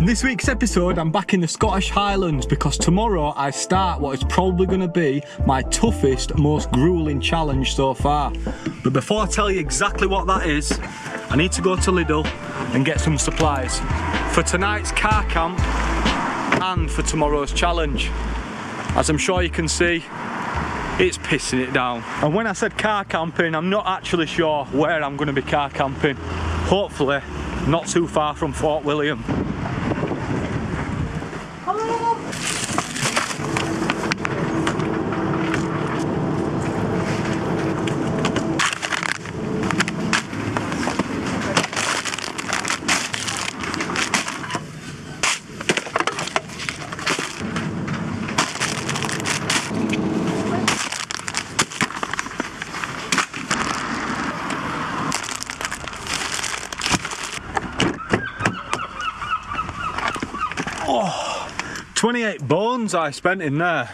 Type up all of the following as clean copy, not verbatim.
this week's episode, I'm back in the Scottish Highlands because tomorrow I start what is probably going to be my toughest, most gruelling challenge so far. But before I tell you exactly what that is, I need to go to Lidl and get some supplies for tonight's car camp and for tomorrow's challenge. As I'm sure you can see, it's pissing it down. And when I said car camping, I'm not actually sure where I'm going to be car camping. Hopefully not too far from Fort William. Oh, 28 bones I spent in there.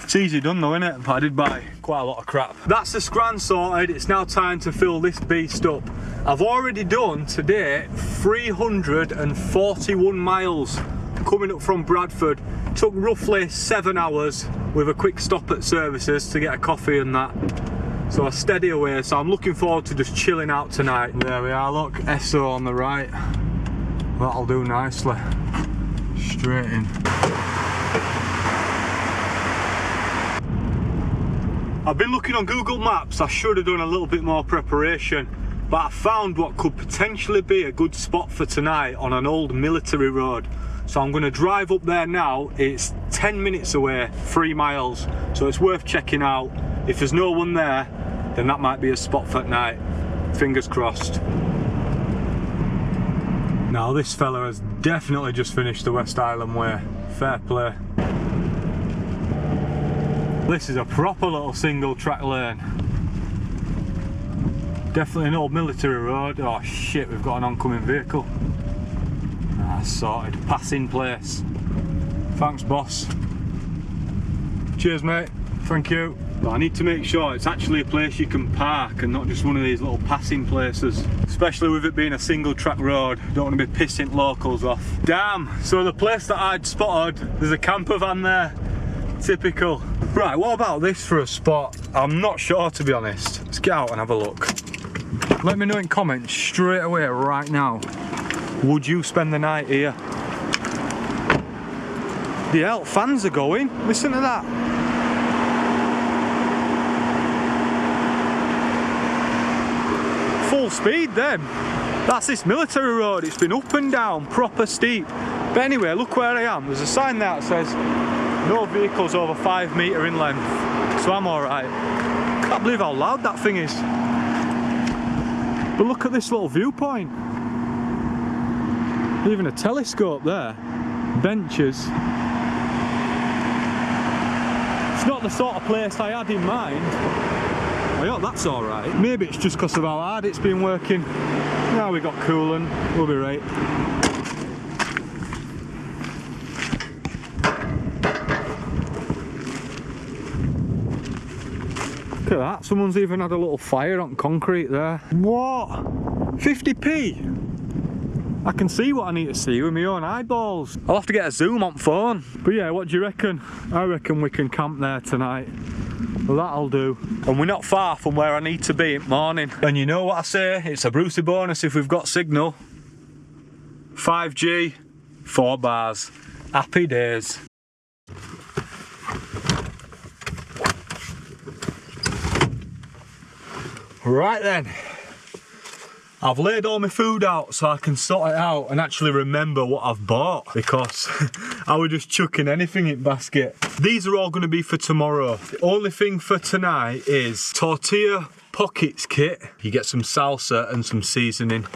It's easy done though, innit? But I did buy quite a lot of crap. That's the scran sorted. It's now time to fill this beast up. I've already done today 341 miles coming up from Bradford. Took roughly 7 hours with a quick stop at services to get a coffee and that. So a steady away, so I'm looking forward to just chilling out tonight. There we are, look, SO on the right. That'll do nicely. Straight in. I've been looking on Google Maps. I should have done a little bit more preparation, but I found what could potentially be a good spot for tonight on an old military road. So I'm going to drive up there now. It's 10 minutes away, 3 miles, so it's worth checking out. If there's no one there, then that might be a spot for tonight. Fingers crossed. Now this fella has definitely just finished the West Island Way. Fair play. This is a proper little single track lane. Definitely an old military road. Oh shit, we've got an oncoming vehicle. Ah, sorted. Passing place. Thanks boss. Cheers mate. Thank you. But I need to make sure it's actually a place you can park and not just one of these little passing places. Especially with it being a single track road, don't want to be pissing locals off. Damn, so the place that I'd spotted, there's a camper van there. Typical. Right, what about this for a spot? I'm not sure to be honest. Let's get out and have a look. Let me know in comments straight away right now. Would you spend the night here? The hell, fans are going. Listen to that. Full speed then. That's this military road. It's been up and down, proper steep. But anyway, look where I am. There's a sign there that says no vehicles over 5 metre in length. So I'm alright. Can't believe how loud that thing is. But look at this little viewpoint. Even a telescope there. Benches. It's not the sort of place I had in mind. I hope that's alright. Maybe it's just because of how hard it's been working. Now we got coolant, we'll be right. Look at that, someone's even had a little fire on concrete there. What? 50p? I can see what I need to see with my own eyeballs. I'll have to get a zoom on phone. But yeah, what do you reckon? I reckon we can camp there tonight. Well, that'll do. And we're not far from where I need to be in the morning. And you know what I say, it's a Brucey bonus if we've got signal. 5G, 4 bars. Happy days. Right then. I've laid all my food out so I can sort it out and actually remember what I've bought, because I was just chucking anything in basket. These are all going to be for tomorrow. The only thing for tonight is tortilla pockets kit. You get some salsa and some seasoning.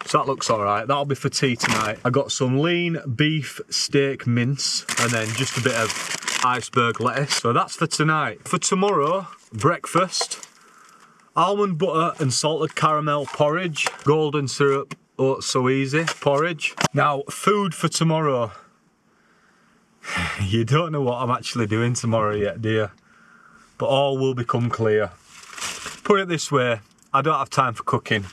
So that looks alright. That'll be for tea tonight. I got some lean beef steak mince and then just a bit of iceberg lettuce. So that's for tonight. For tomorrow, breakfast. Almond butter and salted caramel porridge, golden syrup, oh so easy porridge. Now food for tomorrow. You don't know what I'm actually doing tomorrow yet, do you? But all will become clear. Put it this way, I don't have time for cooking.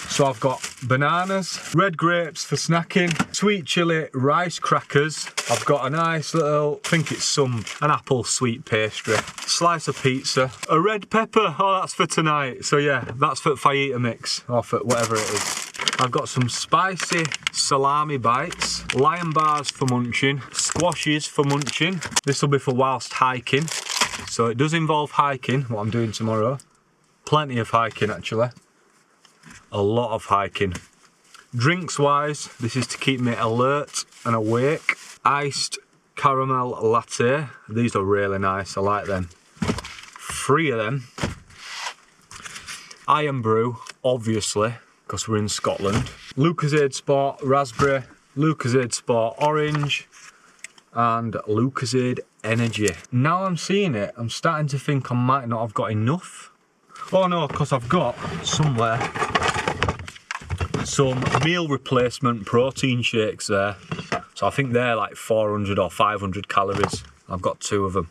So I've got bananas, red grapes for snacking, sweet chilli rice crackers. I've got a nice little, I think it's an apple sweet pastry, slice of pizza, a red pepper, oh that's for tonight. So yeah, that's for fajita mix, or for whatever it is. I've got some spicy salami bites, lion bars for munching, squashes for munching. This will be for whilst hiking. So it does involve hiking, what I'm doing tomorrow. Plenty of hiking actually. A lot of hiking. Drinks wise, this is to keep me alert and awake. Iced caramel latte. These are really nice, I like them. 3 of them. Iron brew, obviously, because we're in Scotland. Lucozade Sport raspberry, Lucozade Sport orange, and Lucozade Energy. Now I'm seeing it, I'm starting to think I might not have got enough. Oh no, because I've got somewhere some meal replacement protein shakes there. So I think they're like 400 or 500 calories. I've got 2 of them.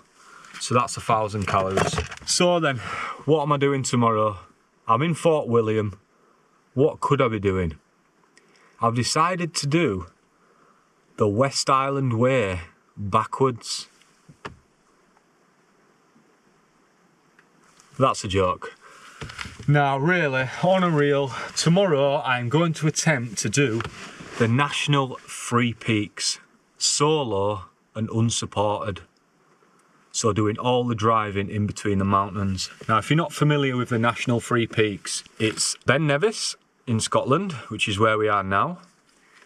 So that's 1,000 calories. So then, what am I doing tomorrow? I'm in Fort William. What could I be doing? I've decided to do the West Island Way backwards. That's a joke. Now really, on a reel, tomorrow I'm going to attempt to do the National Free Peaks, solo and unsupported. So doing all the driving in between the mountains. Now if you're not familiar with the National Free Peaks, it's Glen Nevis in Scotland, which is where we are now.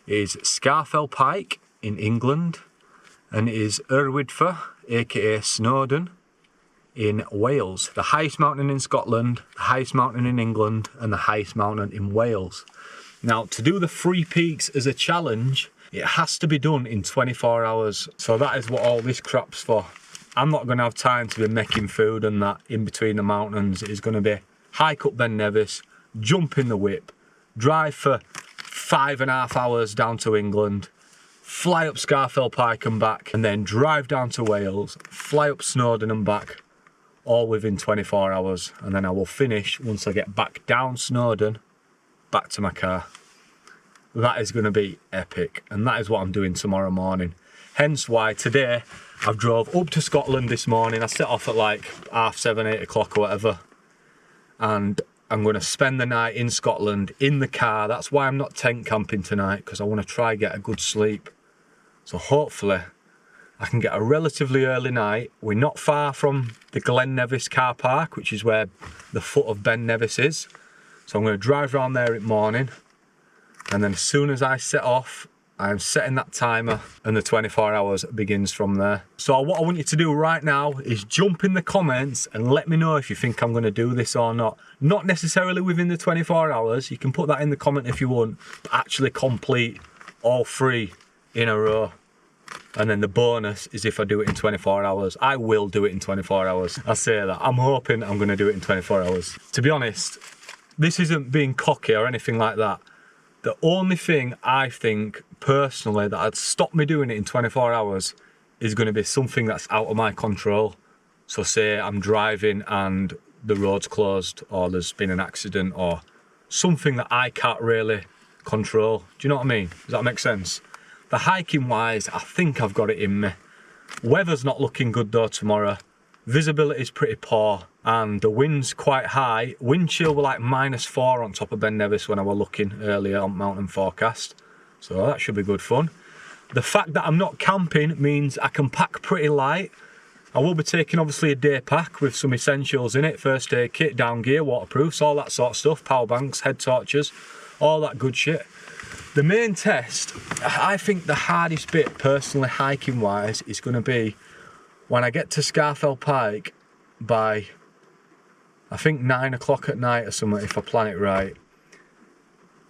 It is Scafell Pike in England, and it is Urwydfa, aka Snowdon, in Wales. The highest mountain in Scotland, the highest mountain in England, and the highest mountain in Wales. Now, to do the 3 peaks as a challenge, it has to be done in 24 hours. So that is what all this crap's for. I'm not going to have time to be making food and that in between the mountains. It is going to be hike up Glen Nevis, jump in the whip, drive for 5.5 hours down to England, fly up Scafell Pike and back, and then drive down to Wales, fly up Snowdon and back, all within 24 hours. And then I will finish once I get back down Snowdon, back to my car. That is going to be epic, and that is what I'm doing tomorrow morning. Hence why today I've drove up to Scotland this morning. I set off at like 7:30, 8 o'clock or whatever, and I'm going to spend the night in Scotland in the car. That's why I'm not tent camping tonight, because I want to try get a good sleep. So hopefully I can get a relatively early night. We're not far from the Glen Nevis car park, which is where the foot of Glen Nevis is. So I'm going to drive around there in the morning, and then as soon as I set off, I'm setting that timer and the 24 hours begins from there. So what I want you to do right now is jump in the comments and let me know if you think I'm going to do this or not. Not necessarily within the 24 hours, you can put that in the comment if you want, but actually complete all 3 in a row. And then the bonus is if I do it in 24 hours. I will do it in 24 hours. I say that. I'm hoping I'm going to do it in 24 hours. To be honest, this isn't being cocky or anything like that. The only thing I think personally that had stopped me doing it in 24 hours is going to be something that's out of my control. So say I'm driving and the road's closed, or there's been an accident, or something that I can't really control. Do you know what I mean? Does that make sense? The hiking wise, I think I've got it in me. Weather's not looking good though tomorrow. Visibility's pretty poor, and the wind's quite high. Wind chill were like -4 on top of Glen Nevis when I were looking earlier on Mountain Forecast. So that should be good fun. The fact that I'm not camping means I can pack pretty light. I will be taking obviously a day pack with some essentials in it. First aid kit, down gear, waterproofs, all that sort of stuff. Power banks, head torches, all that good shit. The main test, I think the hardest bit personally hiking wise is going to be when I get to Scafell Pike by, I think 9 o'clock at night or something, if I plan it right.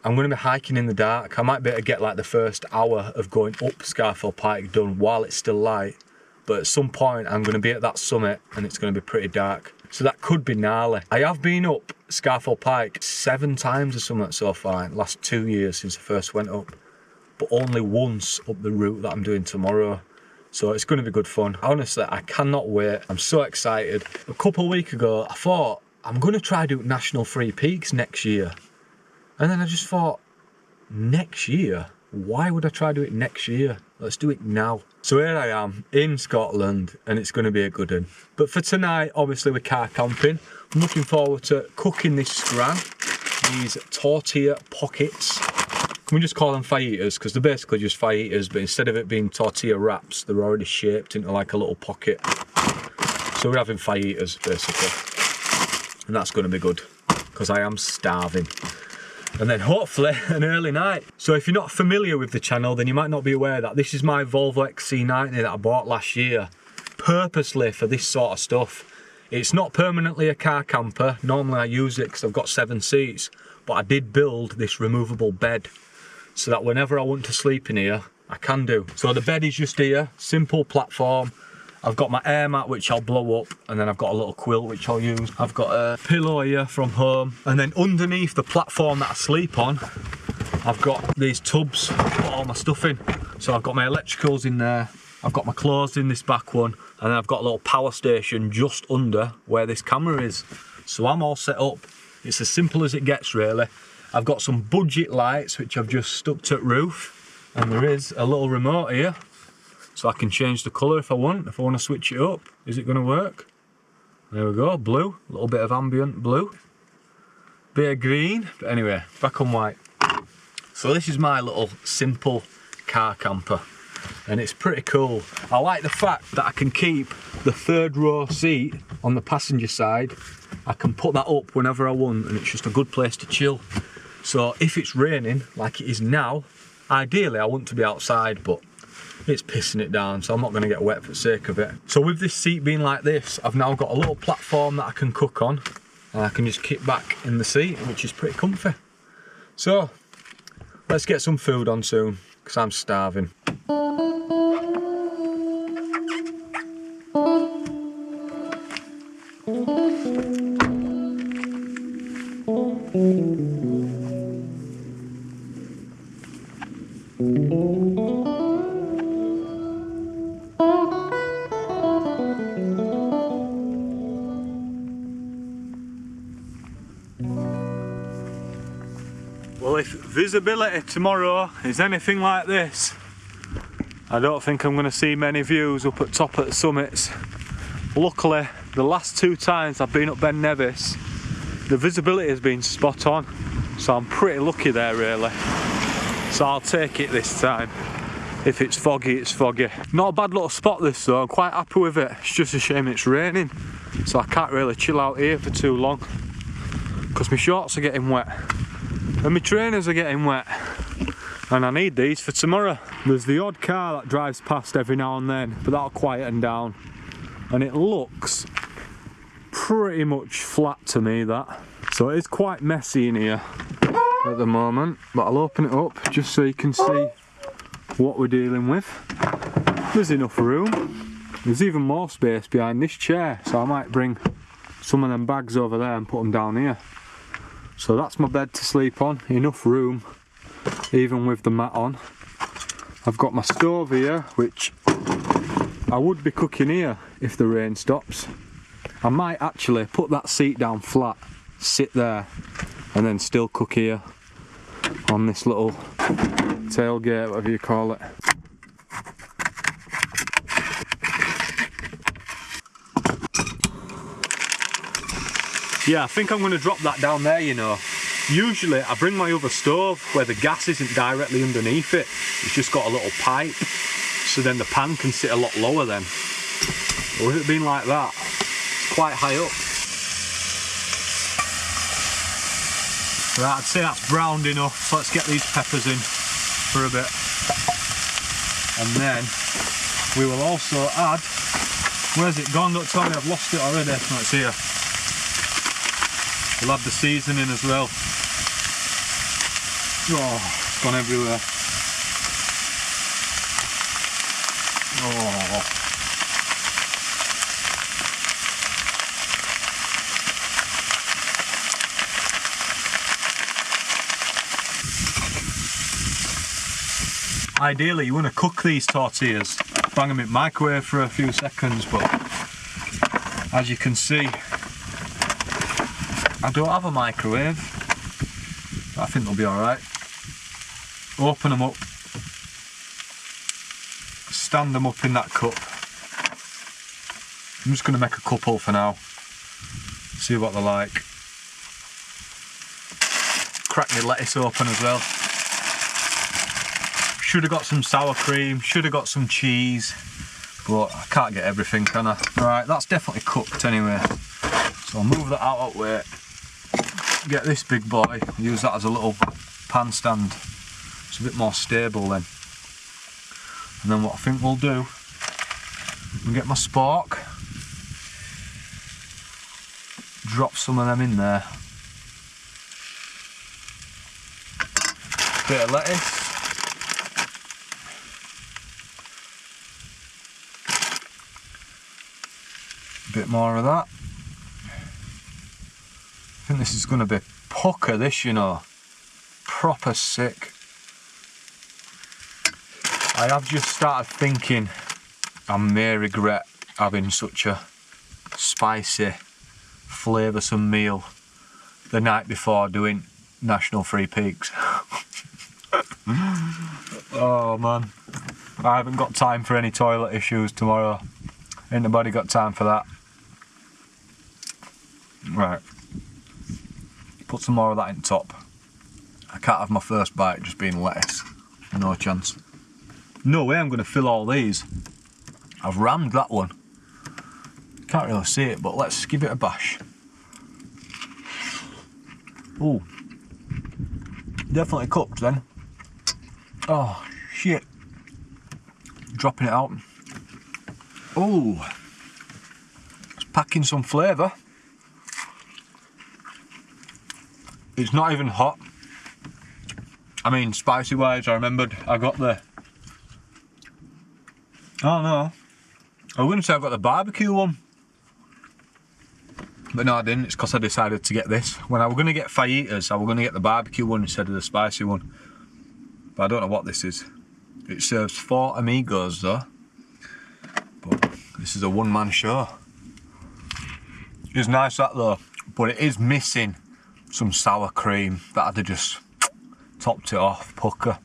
I'm going to be hiking in the dark. I might be able to get like the first hour of going up Scafell Pike done while it's still light. But at some point I'm going to be at that summit and it's going to be pretty dark. So that could be gnarly. I have been up Scafell Pike 7 times or something so far in the last 2 years since I first went up. But only once up the route that I'm doing tomorrow. So it's going to be good fun. Honestly, I cannot wait. I'm so excited. A couple of weeks ago, I thought, I'm going to try do National Free Peaks next year. And then I just thought, next year? Why would I try to do it next year? Let's do it now. So here I am in Scotland, and it's going to be a good one. But for tonight, obviously we're car camping. I'm looking forward to cooking this scran, these tortilla pockets. Can we just call them fajitas? Because they're basically just fajitas, but instead of it being tortilla wraps, they're already shaped into like a little pocket. So we're having fajitas basically, and that's going to be good because I am starving. And then hopefully an early night. So if you're not familiar with the channel, then you might not be aware that this is my Volvo XC90 that I bought last year, purposely for this sort of stuff. It's not permanently a car camper. Normally I use it because I've got 7 seats, but I did build this removable bed so that whenever I want to sleep in here, I can do. So the bed is just here, simple platform. I've got my air mat which I'll blow up, and then I've got a little quilt which I'll use. I've got a pillow here from home, and then underneath the platform that I sleep on, I've got these tubs to put all my stuff in. So I've got my electricals in there, I've got my clothes in this back one, and then I've got a little power station just under where this camera is. So I'm all set up. It's as simple as it gets really. I've got some budget lights which I've just stuck to the roof, and there is a little remote here. So I can change the colour if I want to switch it up. Is it going to work? There we go, blue, a little bit of ambient blue. Bit of green, but anyway, back on white. So this is my little simple car camper, and it's pretty cool. I like the fact that I can keep the 3rd row seat on the passenger side. I can put that up whenever I want, and it's just a good place to chill. So if it's raining, like it is now, ideally I want to be outside, but it's pissing it down, so I'm not going to get wet for the sake of it. So with this seat being like this, I've now got a little platform that I can cook on, and I can just kick back in the seat, which is pretty comfy. So let's get some food on soon, because I'm starving. Well, if visibility tomorrow is anything like this, I don't think I'm going to see many views up at top at the summits. Luckily, the last 2 times I've been up Glen Nevis, the visibility has been spot on, so I'm pretty lucky there really. So I'll take it this time. If it's foggy, it's foggy. Not a bad little spot this though, I'm quite happy with it. It's just a shame it's raining, so I can't really chill out here for too long, because my shorts are getting wet. And my trainers are getting wet, and I need these for tomorrow. There's the odd car that drives past every now and then, but that'll quieten down. And it looks pretty much flat to me, that. So it is quite messy in here at the moment, but I'll open it up just so you can see what we're dealing with. There's enough room. There's even more space behind this chair, so I might bring some of them bags over there and put them down here. So that's my bed to sleep on, enough room, even with the mat on. I've got my stove here, which I would be cooking here if the rain stops. I might actually put that seat down flat, sit there, and then still cook here on this little tailgate, whatever you call it. Yeah, I think I'm going to drop that down there, you know. Usually I bring my other stove where the gas isn't directly underneath it. It's just got a little pipe, so then the pan can sit a lot lower then. But with it being like that, it's quite high up. Right, I'd say that's browned enough, so let's get these peppers in for a bit. And then we will also add, where's it gone? Don't tell me I've lost it already. No, it's here. We'll add the seasoning as well. Oh, it's gone everywhere. Oh. Ideally, you want to cook these tortillas, bang them in the microwave for a few seconds, but as you can see, I don't have a microwave, but I think they'll be alright. open them up, stand them up in that cup. I'm just going to make a couple for now, see what they're like. Crack my lettuce open as well. Should have got some sour cream, should have got some cheese, but I can't get everything, can I? Alright, that's definitely cooked anyway. So I'll move that out of the way. Get this big boy, use that as a little pan stand. It's a bit more stable then. And then what I think we'll do, I'll get my spork, drop some of them in there. Bit of lettuce. Bit more of that. I think this is going to be pucker, this, you know. Proper sick. I have just started thinking I may regret having such a spicy, flavoursome meal the night before doing National Free Peaks. Oh man, I haven't got time for any toilet issues tomorrow. Ain't nobody got time for that. Right, put some more of that in top. I can't have my first bite just being lettuce. No chance. No way I'm going to fill all these. I've rammed that one. Can't really see it, but let's give it a bash. Ooh, definitely cooked then. Oh shit, dropping it out. Oh, it's packing some flavour. It's not even hot. I mean, spicy wise, I remembered I got the, oh no, I was going to say I got the barbecue one, but no I didn't. It's because I decided to get this. When I was going to get fajitas, I was going to get the barbecue one instead of the spicy one, but I don't know what this is. It serves 4 amigos though, but this is a one-man show. It's nice that though, but it is missing some sour cream. That had to just topped it off, pucker.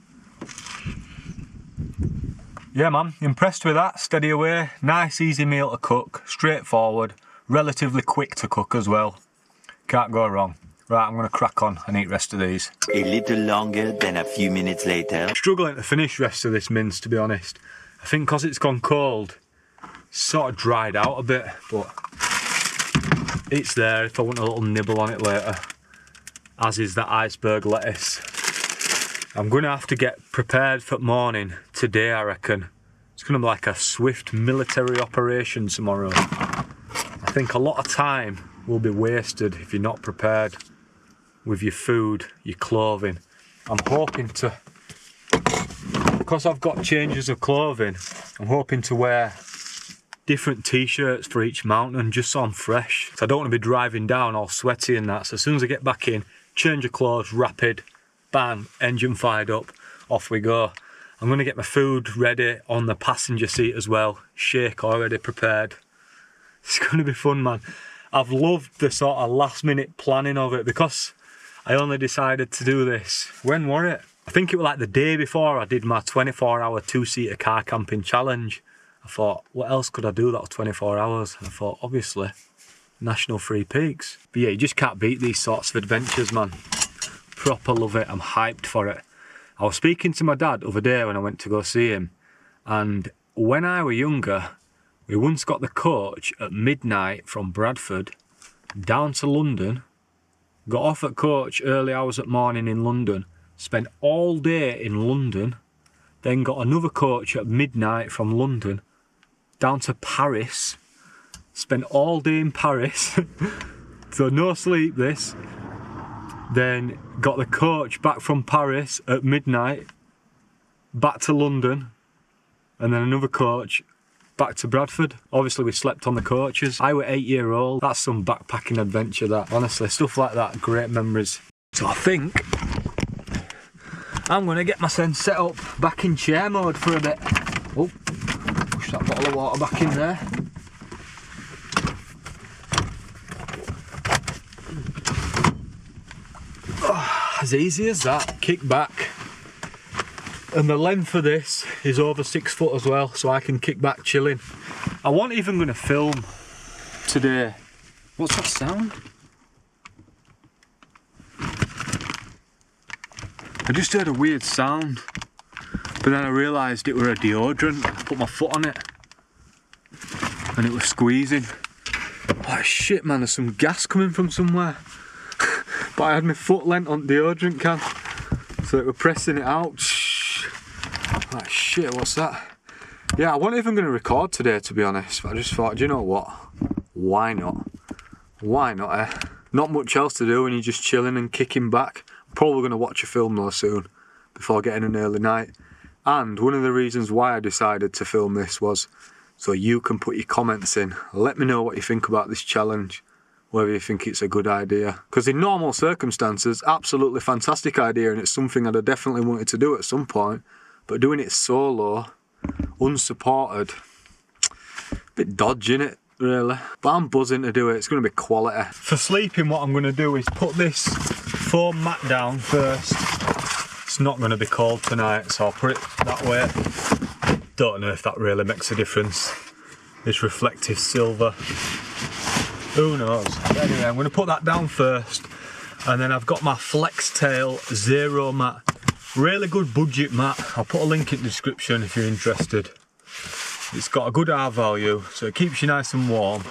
Yeah man, impressed with that. Steady away, nice easy meal to cook, straightforward, relatively quick to cook as well. Can't go wrong. Right, I'm gonna crack on and eat rest of these. A little longer than a few minutes later. Struggling to finish rest of this mince, to be honest. I think because it's gone cold, it's sort of dried out a bit, but it's there if I want a little nibble on it later. As is that iceberg lettuce. I'm going to have to get prepared for morning today, I reckon. It's going to be like a swift military operation tomorrow. I think a lot of time will be wasted if you're not prepared with your food, your clothing. I'm hoping to, because I've got changes of clothing, I'm hoping to wear different t-shirts for each mountain just so I'm fresh. So I don't want to be driving down all sweaty and that. So as soon as I get back in, change of clothes, rapid, bang, engine fired up, off we go. I'm going to get my food ready on the passenger seat as well. Shake already prepared. It's going to be fun, man. I've loved the sort of last minute planning of it because I only decided to do this. When were it? I think it was like the day before I did my 24-hour 2-seater car camping challenge. I thought, what else could I do that was 24 hours? And I thought, obviously, National Free Peaks. But yeah, you just can't beat these sorts of adventures, man. Proper love it. I'm hyped for it. I was speaking to my dad the other day when I went to go see him, and when I was younger, we once got the coach at midnight from Bradford down to London, got off at coach early hours at morning in London, spent all day in London, then got another coach at midnight from London down to Paris, spent all day in Paris, so no sleep this. Then got the coach back from Paris at midnight, back to London, and then another coach back to Bradford. Obviously we slept on the coaches. I was 8-year-old. That's some backpacking adventure, that. Honestly, stuff like that, great memories. So I think I'm gonna get myself set up back in chair mode for a bit. Oh, push that bottle of water back in there. As easy as that. Kick back, And the length of this is over 6 foot as well, so I can kick back chilling. I wasn't even going to film today. What's that sound? I just heard a weird sound, but then I realised it were a deodorant. I put my foot on it and it was squeezing. Oh shit man, there's some gas coming from somewhere. But I had my foot lent on the deodorant can, so it were pressing it out. Oh shit, what's that? Yeah, I wasn't even going to record today, to be honest, but I just thought, do you know what? Why not? Why not, eh? Not much else to do when you're just chilling and kicking back. Probably going to watch a film though soon, before getting an early night. And one of the reasons why I decided to film this was so you can put your comments in. Let me know what you think about this challenge, whether you think it's a good idea. Because in normal circumstances, absolutely fantastic idea, and it's something I'd have definitely wanted to do at some point. But doing it solo, unsupported, a bit dodgy, innit, really? But I'm buzzing to do it, it's going to be quality. For sleeping, what I'm going to do is put this foam mat down first. It's not going to be cold tonight, so I'll put it that way. Don't know if that really makes a difference. This reflective silver, who knows? But anyway, I'm going to put that down first, and then I've got my Flex Tail Zero mat. Really good budget mat. I'll put a link in the description if you're interested. It's got a good R value, so it keeps you nice and warm.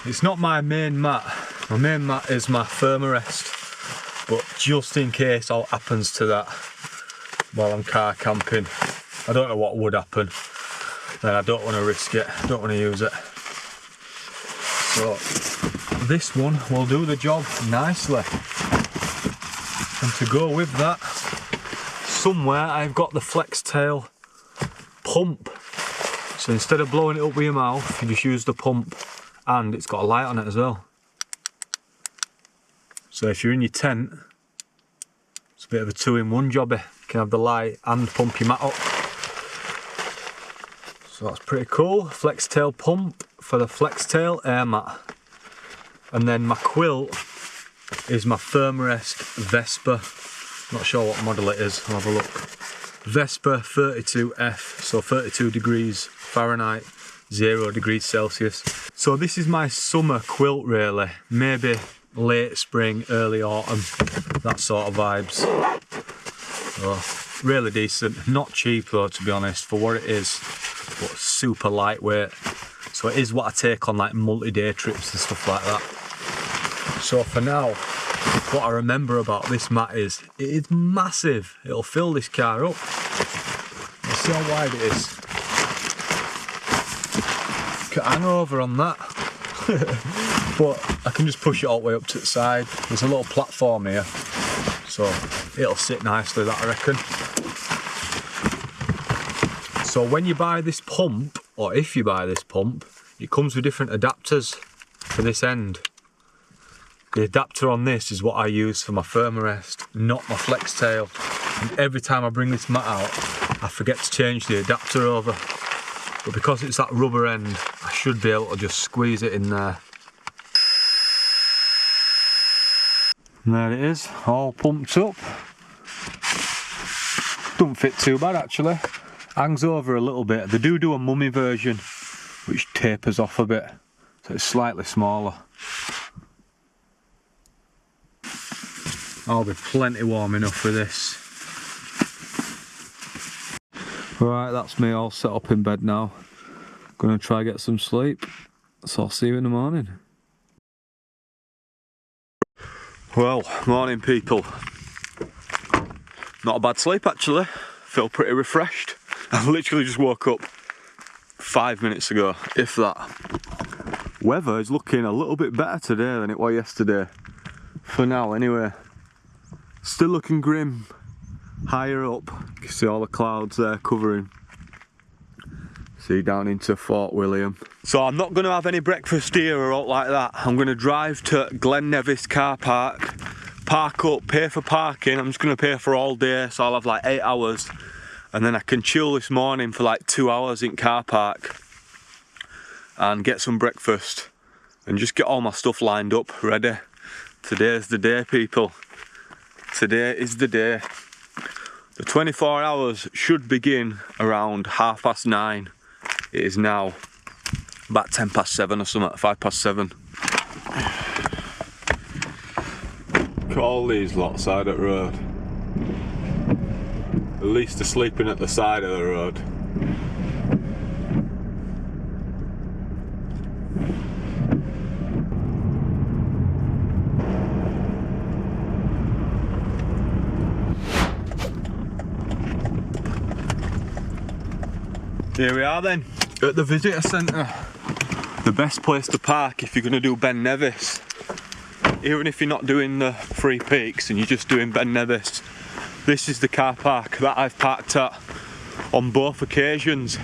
It's not my main mat. My main mat is my Thermarest, but just in case all happens to that while I'm car camping, I don't know what would happen, then I don't want to risk it, I don't want to use it. So this one will do the job nicely. And to go with that, somewhere I've got the Flex Tail pump. So instead of blowing it up with your mouth, you just use the pump, and it's got a light on it as well. So if you're in your tent, it's a bit of a 2-in-1 jobby. You can have the light and pump your mat up. So that's pretty cool. Flex Tail pump for the Flex Tail air mat. And then my quilt is my Thermarest Vespa. Not sure what model it is, I'll have a look. Vespa 32F, so 32 degrees Fahrenheit, 0 degrees Celsius. So this is my summer quilt really, maybe late spring, early autumn, that sort of vibes. So really decent, not cheap though to be honest for what it is, but super lightweight. So it is what I take on like multi-day trips and stuff like that. So for now, what I remember about this mat is, it is massive. It'll fill this car up. Let's see how wide it is. Can hang over on that. But I can just push it all the way up to the side. There's a little platform here, so it'll sit nicely, that I reckon. So when you buy this pump, or if you buy this pump, it comes with different adapters for this end. The adapter on this is what I use for my Thermarest, not my Flex Tail. And every time I bring this mat out, I forget to change the adapter over. But because it's that rubber end, I should be able to just squeeze it in there. And there it is, all pumped up. Don't fit too bad actually. Hangs over a little bit. They do a mummy version, which tapers off a bit, so it's slightly smaller. I'll be plenty warm enough for this. Right, that's me all set up in bed now. Gonna try get some sleep, so I'll see you in the morning. Well, morning people. Not a bad sleep actually. Feel pretty refreshed. I literally just woke up 5 minutes ago, if that. Weather is looking a little bit better today than it was yesterday. For now anyway. Still looking grim. Higher up, you can see all the clouds there covering. See down into Fort William. So I'm not going to have any breakfast here or out like that. I'm going to drive to Glen Nevis car park, park up, pay for parking. I'm just going to pay for all day, so I'll have like 8 hours. And then I can chill this morning for like 2 hours in car park and get some breakfast and just get all my stuff lined up, ready. Today's the day, people. Today is the day. The 24 hours should begin around 9:30. It is now about 7:10 or something, 7:05. Look at all these lot side of the road. At least they're sleeping at the side of the road. Here we are then, at the visitor centre. The best place to park if you're going to do Glen Nevis. Even if you're not doing the Three Peaks and you're just doing Glen Nevis, this is the car park that I've parked at on both occasions.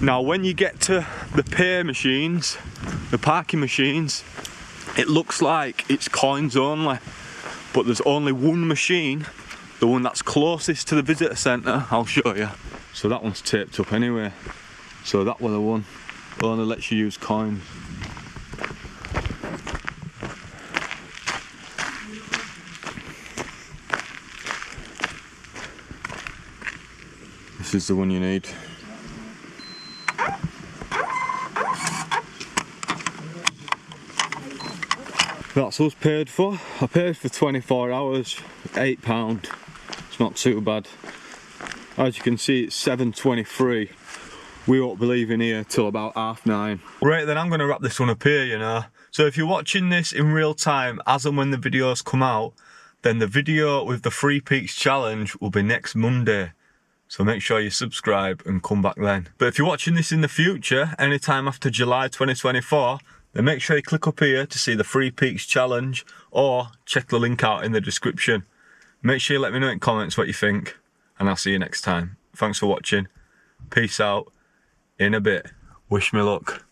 Now when you get to the pay machines, the parking machines, it looks like it's coins only, but there's only one machine, the one that's closest to the visitor centre. I'll show you. So that one's taped up anyway, so that one, the one only lets you use coins. This is the one you need. That's us paid for. I paid for 24 hours, £8. It's not too bad. As you can see, it's 7:23. We won't be leaving here till about 9:30. Right then, I'm going to wrap this one up here, you know. So if you're watching this in real time, as and when the videos come out, then the video with the Three Peaks challenge will be next Monday. So make sure you subscribe and come back then. But if you're watching this in the future, anytime after July 2024, then make sure you click up here to see the Three Peaks challenge, or check the link out in the description. Make sure you let me know in comments what you think, and I'll see you next time. Thanks for watching. Peace out. In a bit. Wish me luck.